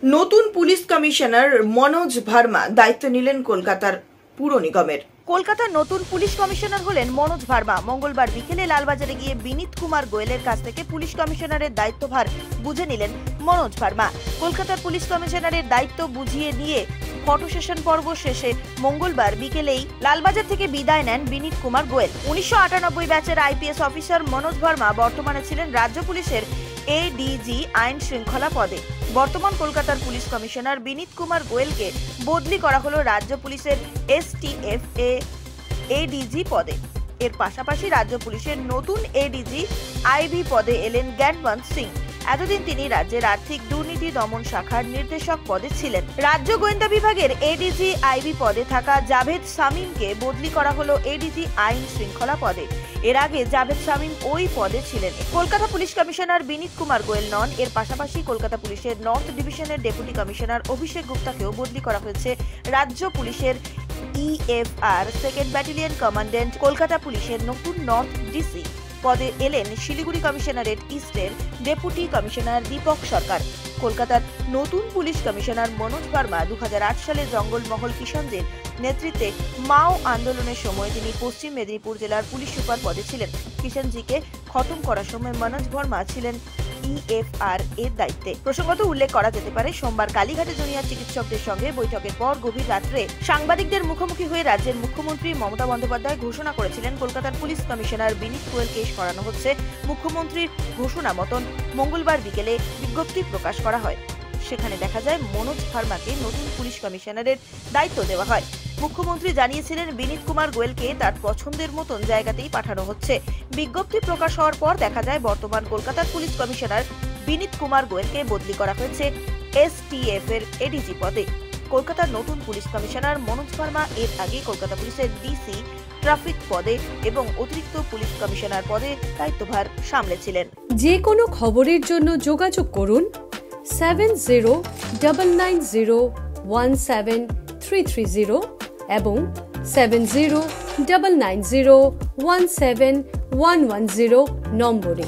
নতুন police commissioner Manoj Verma দায়িত্ব নিলেন কলকাতার পুর নিগমের। কলকাতার নতুন পুলিশ কমিশনার হলেন মনোজ ভার্মা। মঙ্গলবার বিকেলে লালবাজারে গিয়ে বিনীত কুমার গোয়েলের কাছ থেকে পুলিশ কমিশনারের দায়িত্বভার বুঝে নিলেন মনোজ ভার্মা। কলকাতার পুলিশ কমিশনারের দায়িত্ব বুঝিয়ে নিয়ে ফটো সেশন পর্ব শেষে মঙ্গলবার বিকেলেই লালবাজার থেকে বিদায় নেন বিনীত কুমার গোয়েল। 1998 ব্যাচের আইপিএস অফিসার মনোজ ভার্মা বর্তমানে ছিলেন রাজ্য পুলিশের এডিজি আইন শৃঙ্খলা পদে। বর্তমান কলকাতার পুলিশ কমিশনার বিনীত কুমার গোয়েলকে বদলি করা হলো রাজ্য পুলিশের এসটিএফ এডিজি পদে। এর পাশাপাশি রাজ্য পুলিশের নতুন এডিজি আইবি পদে এলেন জ্ঞানবন্ত সিং। এতদিন তিনি রাজ্যের আর্থিক দুর্নীতি দমন শাখার নির্দেশক পদে ছিলেন। রাজ্য গোয়েন্দা বিভাগের এডিজি আইবি পদে থাকা জাভেদ শামীমকে বদলি করা হলো এডিজি আইন শৃঙ্খলা পদে। এর আগে জাভেদ শামীম ওই পদে ছিলেন। কলকাতা পুলিশ কমিশনার বিনীত কুমার গোয়েল নন। এর পাশাপাশি কলকাতা পুলিশের নর্থ ডিভিশনের ডেপুটি কমিশনার অভিষেক গুপ্তাকেও বদলি করা হয়েছে রাজ্য পুলিশের EFR second battalion commandant. Kolkata পুলিশের নতুন নর্থ ডিসি পদে এলেন শিলিগুড়ি কমিশনারেট ইস্টের ডেপুটি কমিশনার দীপক সরকার। কলকাতার নতুন পুলিশ কমিশনার মনোজ ভার্মা 2008 সালে জঙ্গলমহল কিষণদের নেতৃত্বে মাও আন্দোলনের সময় তিনি পশ্চিম মেদিনীপুর জেলার পুলিশ সুপার পদে ছিলেন। কিষণজিকে খতম করার সময় মনোজ ভার্মা ছিলেন ইএফআর এর দায়িত্বে। প্রসঙ্গত উল্লেখ করা যেতে পারে, সোমবার কালীঘাটে জুনিয়র চিকিৎসকদের সঙ্গে বৈঠকের পর গভীর রাত্রে সাংবাদিকদের মুখোমুখি হয়ে রাজ্যের মুখ্যমন্ত্রী মমতা বন্দ্যোপাধ্যায় ঘোষণা করেছিলেন কলকাতার পুলিশ কমিশনার বিনীত গোয়েলকে সরানো হচ্ছে। মুখ্যমন্ত্রীর ঘোষণা মতন মঙ্গলবার বিকেলে বিজ্ঞপ্তি প্রকাশ করা হয়। সেখানে দেখা যায় মনোজ ভার্মাকে নতুন পুলিশ কমিশনারের দায়িত্ব দেওয়া হয়। মুখ্যমন্ত্রী জানিয়েছিলেন বিনীত কুমার গোয়েলকে তার পছন্দের মতন জায়গাতেই পাঠানো হচ্ছে। বিজ্ঞপ্তি প্রকাশ হওয়ার পর দেখা যায় বর্তমান কলকাতার পুলিশ কমিশনার বিনীত কুমার গোয়েলকে বদলি করা হয়েছে এসটিএফ এর এডিজি পদে। কলকাতার নতুন পুলিশ কমিশনার মনোজ ভার্মা এর আগে কলকাতা পুলিশের ডিসি ট্রাফিক পদে এবং অতিরিক্ত পুলিশ কমিশনার পদে দায়িত্বভার সামলেছিলেন। যে কোনো খবরের জন্য যোগাযোগ করুন 7099017330 এবং 7099017110 নম্বরে।